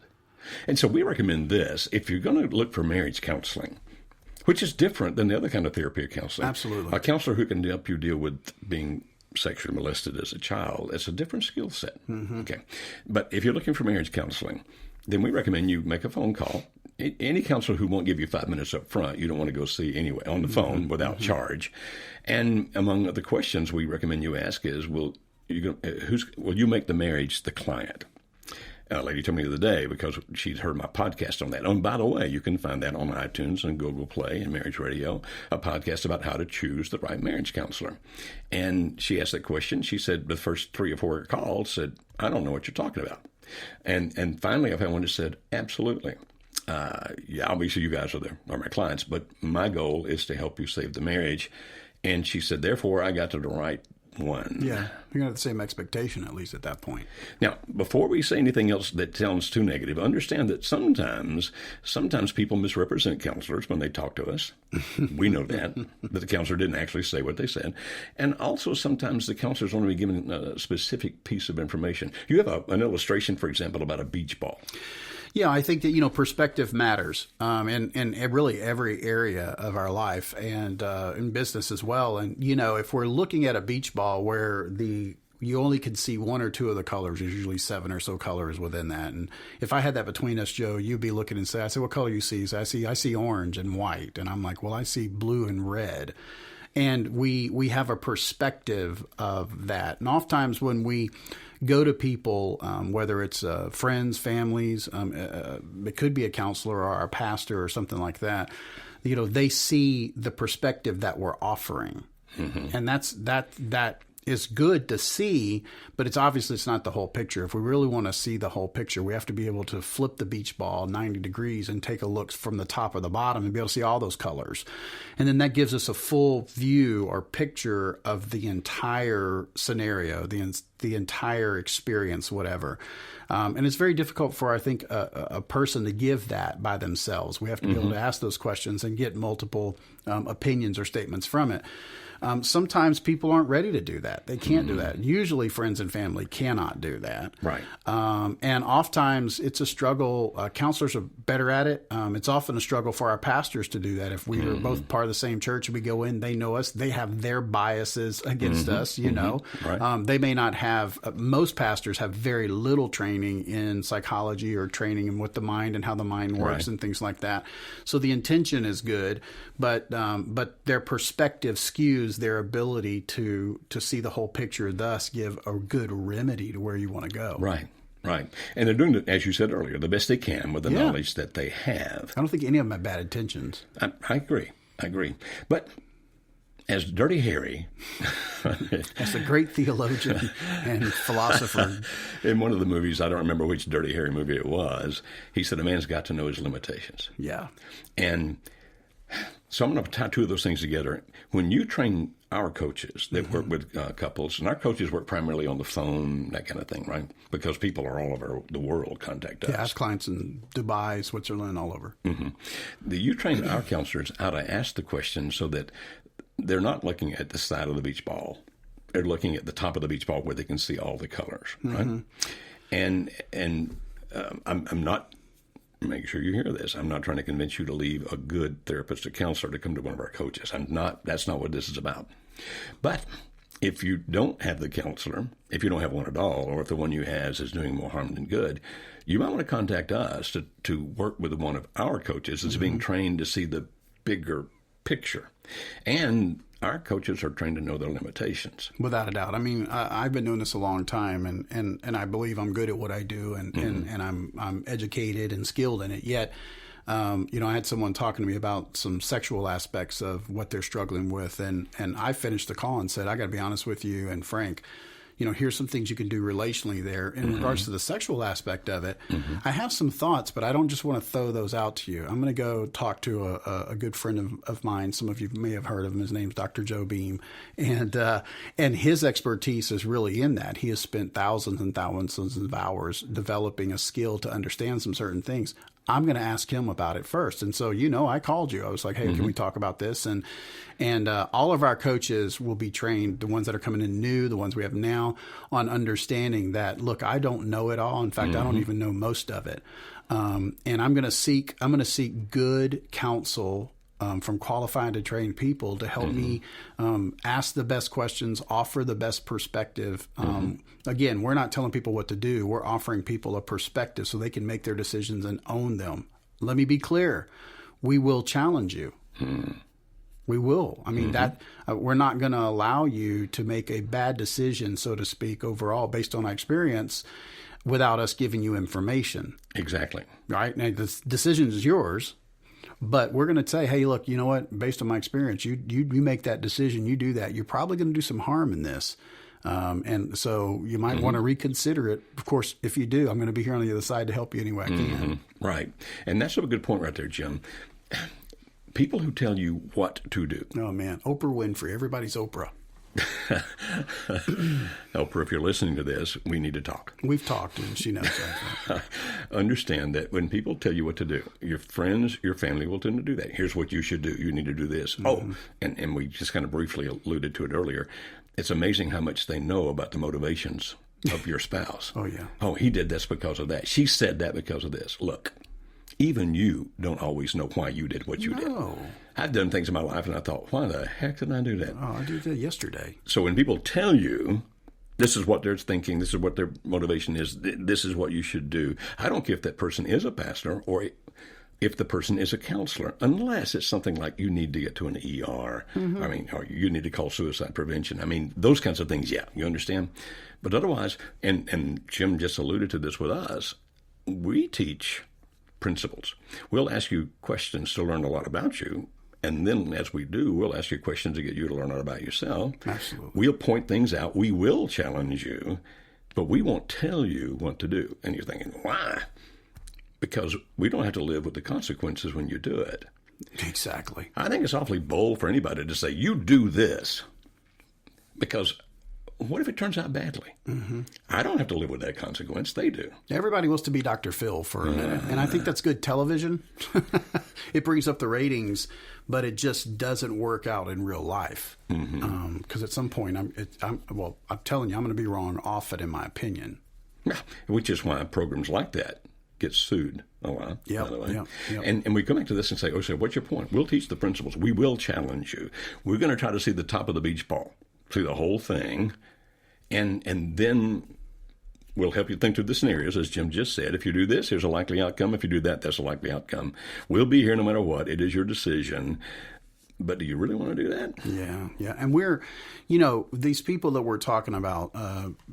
And so we recommend this if you're going to look for marriage counseling, which is different than the other kind of therapy or counseling.
Absolutely.
A counselor who can help you deal with being sexually molested as a child, it's a different skill set. Mm-hmm. Okay. But if you're looking for marriage counseling, then we recommend you make a phone call. Any counselor who won't give you 5 minutes up front, you don't want to go see anyway on the phone without charge. And among the questions we recommend you ask is, will you make the marriage the client? A lady told me the other day because she'd heard my podcast on that. And by the way, you can find that on iTunes and Google Play and Marriage Radio, a podcast about how to choose the right marriage counselor. And she asked that question. She said the first 3 or 4 calls said, I don't know what you're talking about. And finally, I found one that said, absolutely. Obviously you guys are my clients, but my goal is to help you save the marriage. And she said, therefore, I got to the right one.
Yeah, you're going to have the same expectation, at least at that point.
Now, before we say anything else that sounds too negative, understand that sometimes people misrepresent counselors when they talk to us. We know that the counselor didn't actually say what they said. And also sometimes the counselor's only given a specific piece of information. You have an illustration, for example, about a beach ball.
Yeah, I think that, perspective matters in really every area of our life and in business as well. And, if we're looking at a beach ball where you only can see 1 or 2 of the colors, there's usually 7 or so colors within that. And if I had that between us, Joe, you'd be looking and say, I say, what color you see? So I see orange and white. And I'm like, well, I see blue and red. And we have a perspective of that. And oftentimes when we go to people, whether it's friends, families, it could be a counselor or a pastor or something like that, they see the perspective that we're offering. Mm-hmm. And that is good to see, but it's not the whole picture. If we really want to see the whole picture, we have to be able to flip the beach ball 90 degrees and take a look from the top or the bottom and be able to see all those colors. And then that gives us a full view or picture of the entire scenario, the entire experience, whatever. And it's very difficult for, I think, a person to give that by themselves. We have to be able to ask those questions and get multiple opinions or statements from it. Sometimes people aren't ready to do that. They can't do that. Usually friends and family cannot do that.
Right.
And oftentimes it's a struggle. Counselors are better at it. It's often a struggle for our pastors to do that. If we are both part of the same church and we go in, they know us. They have their biases against us, Right. They may not have, most pastors have very little training in psychology or training in what the mind and how the mind works and things like that. So the intention is good, but their perspective skews their ability to see the whole picture, thus give a good remedy to where you want to go.
Right. Right. And they're doing, as you said earlier, the best they can with the knowledge that they have.
I don't think any of them have bad intentions.
I agree. But as Dirty Harry,
as a great theologian and philosopher,
in one of the movies, I don't remember which Dirty Harry movie it was, he said a man's got to know his limitations.
Yeah.
And so I'm going to tie 2 of those things together. When you train our coaches that work with couples, and our coaches work primarily on the phone, that kind of thing, right? Because people are all over the world contact us.
Yeah, I have clients in Dubai, Switzerland, all over.
Mm-hmm. You train our counselors how to ask the questions so that they're not looking at the side of the beach ball. They're looking at the top of the beach ball where they can see all the colors, right? And I'm not... Make sure you hear this. I'm not trying to convince you to leave a good therapist or counselor to come to one of our coaches. That's not what this is about. But if you don't have the counselor, if you don't have one at all, or if the one you have is doing more harm than good, you might want to contact us to work with one of our coaches that's being trained to see the bigger picture. And our coaches are trained to know their limitations.
Without a doubt. I mean, I've been doing this a long time, and I believe I'm good at what I do, and I'm educated and skilled in it. Yet, I had someone talking to me about some sexual aspects of what they're struggling with, and I finished the call and said, I got to be honest with you and frank. here's some things you can do relationally there. In regards to the sexual aspect of it, I have some thoughts, but I don't just want to throw those out to you. I'm going to go talk to a good friend of mine. Some of you may have heard of him. His name's Dr. Joe Beam. And his expertise is really in that. He has spent thousands and thousands of hours developing a skill to understand some certain things. I'm going to ask him about it first. And so, I called you. I was like, hey, can we talk about this? And all of our coaches will be trained, the ones that are coming in new, the ones we have now, on understanding that, look, I don't know it all. In fact, I don't even know most of it. And I'm going to seek good counsel from qualified and trained people to help me ask the best questions, offer the best perspective. Again, we're not telling people what to do. We're offering people a perspective so they can make their decisions and own them. Let me be clear. We will challenge you. We will. I mean, that we're not going to allow you to make a bad decision, so to speak, overall, based on our experience, without us giving you information.
Exactly.
Right? Now, the decision is yours. But we're going to say, hey, look, you know what? Based on my experience, you make that decision, you do that. You're probably going to do some harm in this. And so you might want to reconsider it. Of course, if you do, I'm going to be here on the other side to help you any way I can.
Right. And that's a good point right there, Jim. People who tell you what to do.
Oh, man. Oprah Winfrey. Everybody's Oprah.
Oprah, if you're listening to this, we need to talk.
We've talked, and she knows that.
Understand that when people tell you what to do, your friends, your family will tend to do that. Here's what you should do. You need to do this. And we just kind of briefly alluded to it earlier. It's amazing how much they know about the motivations of your spouse.
Oh, yeah.
Oh, he did this because of that. She said that because of this. Look, even you don't always know why you did what you did. I've done things in my life, and I thought, why the heck did I do that?
Oh, I did that yesterday.
So when people tell you this is what they're thinking, this is what their motivation is, this is what you should do, I don't care if that person is a pastor or if the person is a counselor, unless it's something like you need to get to an ER, or you need to call suicide prevention. I mean, those kinds of things, yeah, you understand? But otherwise, and Jim just alluded to this with us, we teach principles. We'll ask you questions to learn a lot about you. And then as we do, we'll ask you questions to get you to learn out about yourself.
Absolutely.
We'll point things out. We will challenge you, but we won't tell you what to do. And you're thinking, why? Because we don't have to live with the consequences when you do it.
Exactly.
I think it's awfully bold for anybody to say, you do this. Because what if it turns out badly? I don't have to live with that consequence. They do.
Everybody wants to be Dr. Phil for a minute. And I think that's good television. It brings up the ratings, but it just doesn't work out in real life. Because at some point, I'm telling you, I'm going to be wrong often, in my opinion.
Yeah, which is why programs like that get sued a lot, by the way. And we come back to this and say, so what's your point? We'll teach the principles. We will challenge you. We're going to try to see the top of the beach ball, see the whole thing, and then we'll help you think through the scenarios, as Jim just said. If you do this, here's a likely outcome. If you do that, that's a likely outcome. We'll be here no matter what. It is your decision. But do you really want to do that?
Yeah. And we're, these people that we're talking about,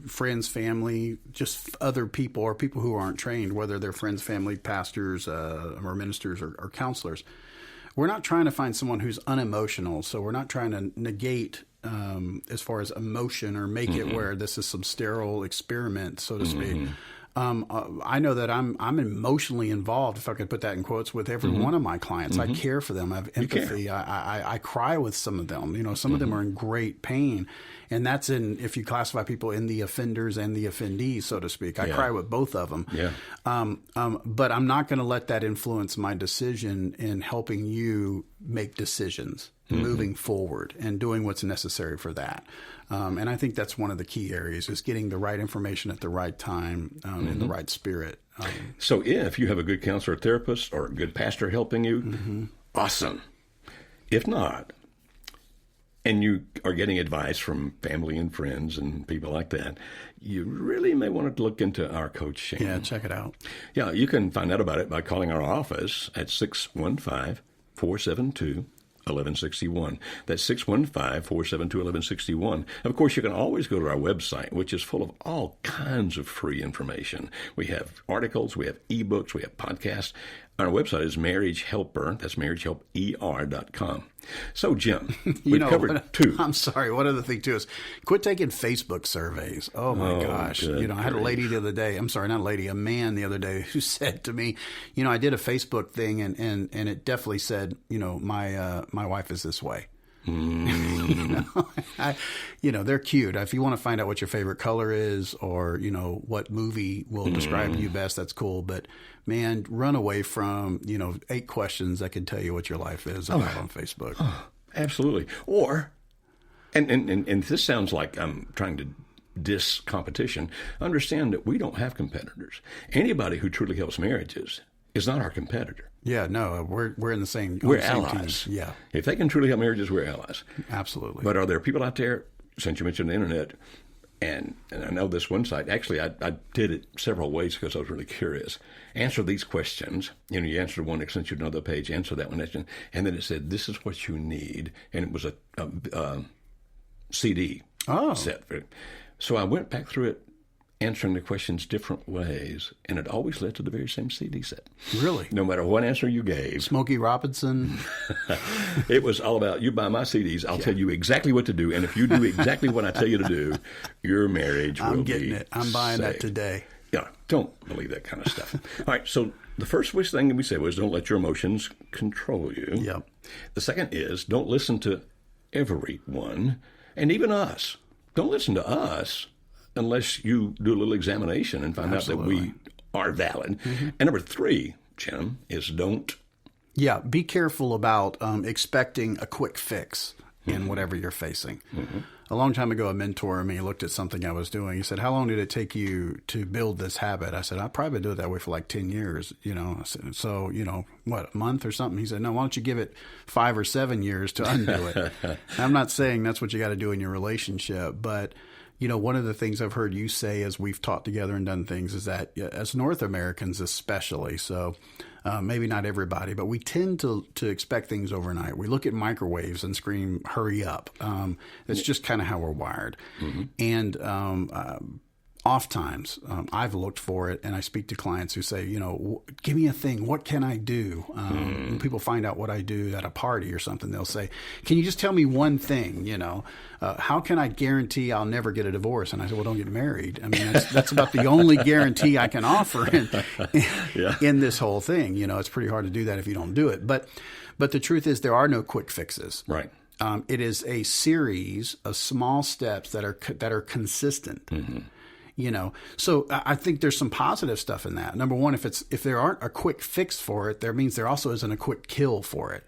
friends, family, just other people or people who aren't trained, whether they're friends, family, pastors, or ministers or counselors, we're not trying to find someone who's unemotional. So we're not trying to negate as far as emotion or make it where this is some sterile experiment, so to speak. I know that I'm emotionally involved, if I could put that in quotes, with every one of my clients. I care for them. I have empathy. I cry with some of them. Some of them are in great pain. And that's if you classify people in the offenders and the offendees, so to speak. I cry with both of them. But I'm not going to let that influence my decision in helping you make decisions. Moving forward and doing what's necessary for that. And I think that's one of the key areas is getting the right information at the right time in the right spirit.
So if you have a good counselor or therapist or a good pastor helping you, awesome. If not, and you are getting advice from family and friends and people like that, you really may want to look into our coaching.
Yeah, check it out.
Yeah, you can find out about it by calling our office at 615-472-1161. That's 615-472-1161. Of course, you can always go to our website, which is full of all kinds of free information. We have articles, we have ebooks, we have podcasts. Our website is marriagehelper. That's marriagehelper.com. So, Jim,
You
we've
know,
covered two.
I'm sorry. One other thing too is quit taking Facebook surveys. Oh my gosh.
good
I had a lady
grief.
the other day. I'm sorry, not a lady, a man the other day who said to me, I did a Facebook thing and it definitely said, my wife is this way. They're cute. If you want to find out what your favorite color is or, what movie will describe you best, that's cool. But man, run away from, 8 questions that can tell you what your life is about on Facebook.
Absolutely. Or, and this sounds like I'm trying to diss competition. Understand that we don't have competitors. Anybody who truly helps marriages is not our competitor.
Yeah, no, we're in the same.
We're
the same
allies.
team. Yeah,
If they can truly help marriages, we're allies.
absolutely.
But are there people out there, since you mentioned the internet, and I know this one site, actually I did it several ways because I was really curious. Answer these questions. You answered one, it sent you to another page, answer that one, and then it said, this is what you need. And it was a CD set. So I went back through it, answering the questions different ways, and it always led to the very same CD set.
Really?
No matter what answer you gave.
Smokey Robinson.
It was all about, you buy my CDs, I'll tell you exactly what to do, and if you do exactly what I tell you to do, your marriage will be
I'm getting it. I'm buying that
saved.
today.
Yeah, don't believe that kind of stuff. All right, so the first thing we said was don't let your emotions control you.
Yep.
The second is don't listen to everyone, and even us. Don't listen to us unless you do a little examination and find
Absolutely.
out that we are valid. And number 3, Jim, is don't.
Yeah, be careful about expecting a quick fix in whatever you're facing. A long time ago, a mentor of me looked at something I was doing. He said, how long did it take you to build this habit? I said, I've probably been doing it that way for like 10 years, I said, so, what, a month or something? He said, no, why don't you give it 5 or 7 years to undo it? I'm not saying that's what you got to do in your relationship, but one of the things I've heard you say as we've talked together and done things is that as North Americans especially, so maybe not everybody, but we tend to expect things overnight. We look at microwaves and scream, hurry up. It's just kind of how we're wired. And oftentimes I've looked for it and I speak to clients who say, give me a thing. What can I do? When people find out what I do at a party or something, they'll say, can you just tell me one thing? How can I guarantee I'll never get a divorce? And I said, well, don't get married. I mean, that's about the only guarantee I can offer in this whole thing. It's pretty hard to do that if you don't do it. But the truth is there are no quick fixes. Right. It is a series of small steps that are consistent. So I think there's some positive stuff in that. Number one, if there aren't a quick fix for it, that means there also isn't a quick kill for it.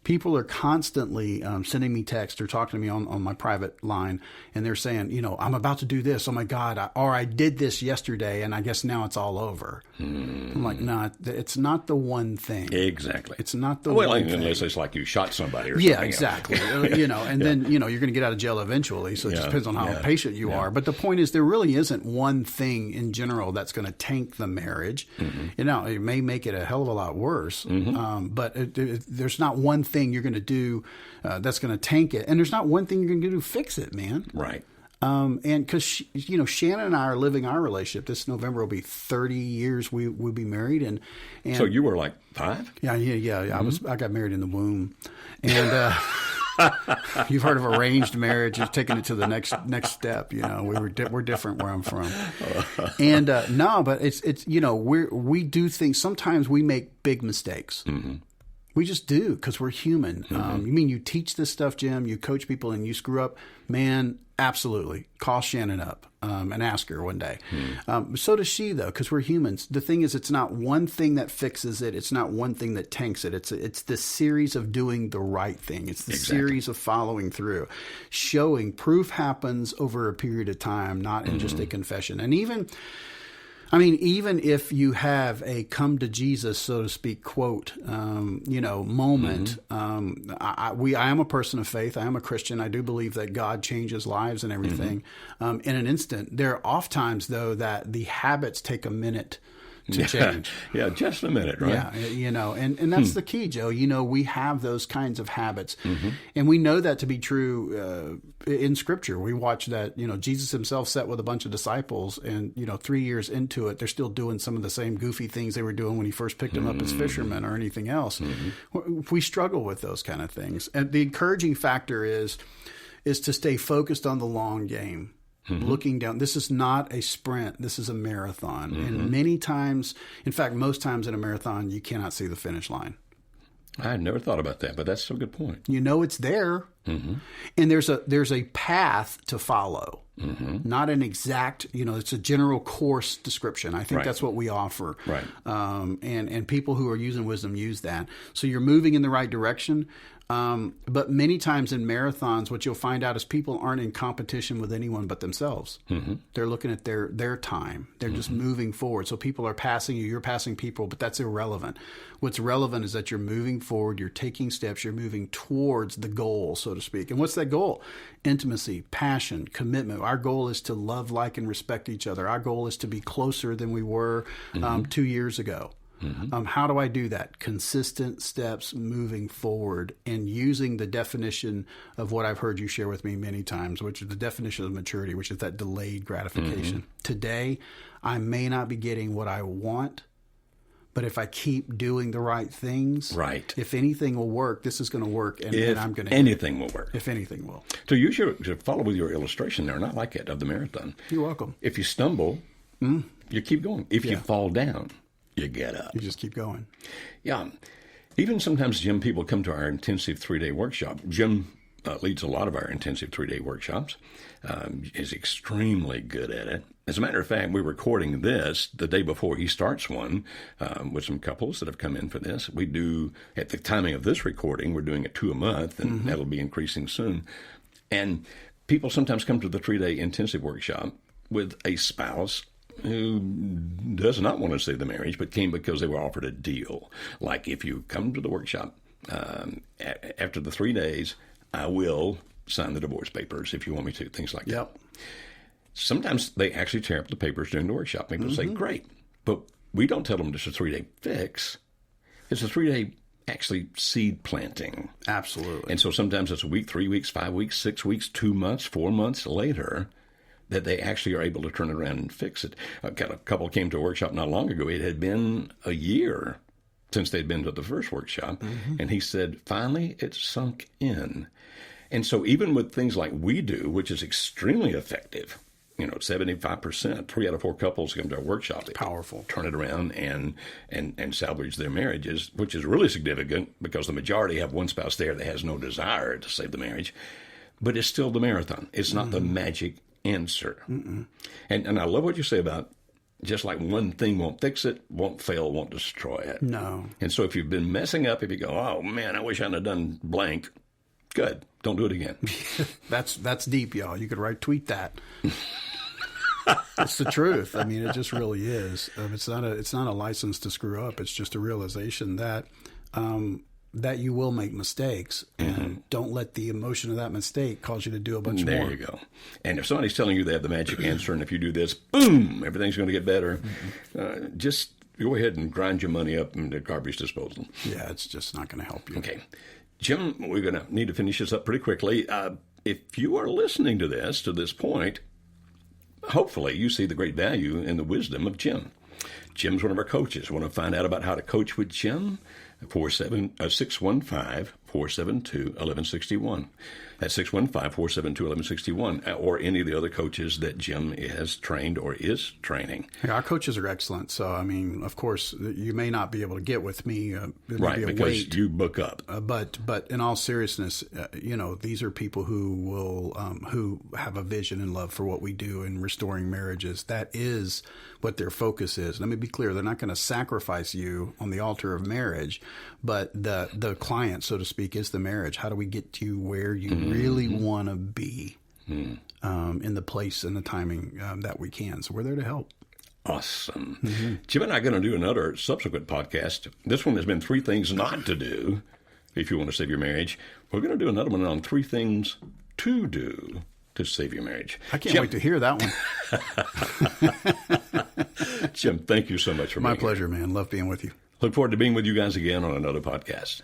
People are constantly sending me texts or talking to me on my private line, and they're saying, I'm about to do this. Oh my God! I did this yesterday, and I guess now it's all over. I'm like, no, it's not the one thing.
Exactly.
It's not the one thing.
Unless it's like you shot somebody or something.
Yeah, exactly. And then you're going to get out of jail eventually. So it just depends on how patient you are. But the point is, there really isn't one thing in general that's going to tank the marriage. It may make it a hell of a lot worse. But there's not one thing you're going to do that's going to tank it, and there's not one thing you're going to do to fix it, man. Right. And because Shannon and I are living our relationship. This November will be 30 years we'll be married, and
so you were like 5?
Yeah. I got married in the womb, and you've heard of arranged marriage. You've taken it to the next step. We're different where I'm from, and no, but it's we do things. Sometimes we make big mistakes. We just do because we're human. You mean you teach this stuff, Jim? You coach people and you screw up? Man, absolutely. Call Shannon up and ask her one day. So does she, though, because we're humans. The thing is, it's not one thing that fixes it. It's not one thing that tanks it. It's the series of doing the right thing. It's the series of following through. Showing proof happens over a period of time, not in just a confession. And even if you have a come to Jesus, so to speak, quote, moment, I am a person of faith. I am a Christian. I do believe that God changes lives and everything in an instant. There are oft times, though, that the habits take a minute to change.
Yeah, just a minute, right?
Yeah, and that's the key, Joe. We have those kinds of habits, and we know that to be true in Scripture. We watch that, Jesus himself sat with a bunch of disciples, and 3 years into it, they're still doing some of the same goofy things they were doing when he first picked them up as fishermen or anything else. We struggle with those kind of things, and the encouraging factor is to stay focused on the long game. Looking down. This is not a sprint. This is a marathon. And many times, in fact, most times in a marathon, you cannot see the finish line.
I had never thought about that, but that's a good point.
It's there. And there's a path to follow. Not an exact, it's a general course description. I think that's what we offer.
Right.
And people who are using wisdom use that. So you're moving in the right direction. But many times in marathons, what you'll find out is people aren't in competition with anyone but themselves. They're looking at their time. They're just moving forward. So people are passing you, you're passing people, but that's irrelevant. What's relevant is that you're moving forward, you're taking steps, you're moving towards the goal, so to speak. And what's that goal? Intimacy, passion, commitment. Our goal is to love, like, and respect each other. Our goal is to be closer than we were 2 years ago. How do I do that? Consistent steps moving forward and using the definition of what I've heard you share with me many times, which is the definition of maturity, which is that delayed gratification. Today, I may not be getting what I want, but if I keep doing the right things, if anything will work, this is going to work, and I'm going to.
Anything will work.
If anything will.
So you should follow with your illustration there, not like it of the marathon.
You're welcome.
If you stumble, you keep going. If you fall down, you get up.
You just keep going.
Yeah. Even sometimes, Jim, people come to our intensive 3-day workshop. Jim leads a lot of our intensive 3-day workshops. Is extremely good at it. As a matter of fact, we're recording this the day before he starts one with some couples that have come in for this. We do, at the timing of this recording, we're doing it 2 a month, and that'll be increasing soon. And people sometimes come to the 3-day intensive workshop with a spouse who does not want to save the marriage, but came because they were offered a deal. Like, if you come to the workshop after the 3 days, I will sign the divorce papers if you want me to, things like that. Sometimes they actually tear up the papers during the workshop. People say, great, but we don't tell them it's a 3-day fix. It's a 3-day actually seed planting.
Absolutely.
And so sometimes it's a week, 3 weeks, 5 weeks, 6 weeks, 2 months, 4 months later that they actually are able to turn it around and fix it. A couple came to a workshop not long ago. It had been a year since they'd been to the first workshop. And he said, finally, it sunk in. And so even with things like we do, which is extremely effective, 75%, 3 out of 4 couples come to our workshop.
Powerful. Turn
it around and salvage their marriages, which is really significant because the majority have one spouse there that has no desire to save the marriage. But it's still the marathon. It's not the magic answer. And I love what you say about just like one thing won't fix it, won't fail, won't destroy it.
No.
And so if you've been messing up, if you go, oh man, I wish I'd have done blank, good. Don't do it again.
That's deep, y'all. You could tweet that. It's the truth. I mean, it just really is. It's not a license to screw up. It's just a realization that that you will make mistakes, and don't let the emotion of that mistake cause you to do a bunch more.
There you go. And if somebody's telling you they have the magic answer, and if you do this, boom, everything's going to get better, just go ahead and grind your money up into garbage disposal.
Yeah, it's just not going to help you.
Okay. Jim, we're going to need to finish this up pretty quickly. If you are listening to this point, hopefully you see the great value in the wisdom of Jim. Jim's one of our coaches. Want to find out about how to coach with Jim? 615-472-1161. That's 615-472-1161, or any of the other coaches that Jim has trained or is training.
Yeah, our coaches are excellent. So, I mean, of course, you may not be able to get with me.
Right, because you book up.
But in all seriousness, these are people who will who have a vision and love for what we do in restoring marriages. That is what their focus is. Let me be clear. They're not going to sacrifice you on the altar of marriage, but the client, so to speak, is the marriage. How do we get you where you really want to be in the place and the timing that we can? So we're there to help.
Awesome. Jim and I are going to do another subsequent podcast. This one has been 3 things not to do if you want to save your marriage. We're going to do another one on 3 things to do to save your marriage.
I can't wait to hear that one.
Jim, thank you so much for being here.
My pleasure, man. Love being with you.
Look forward to being with you guys again on another podcast.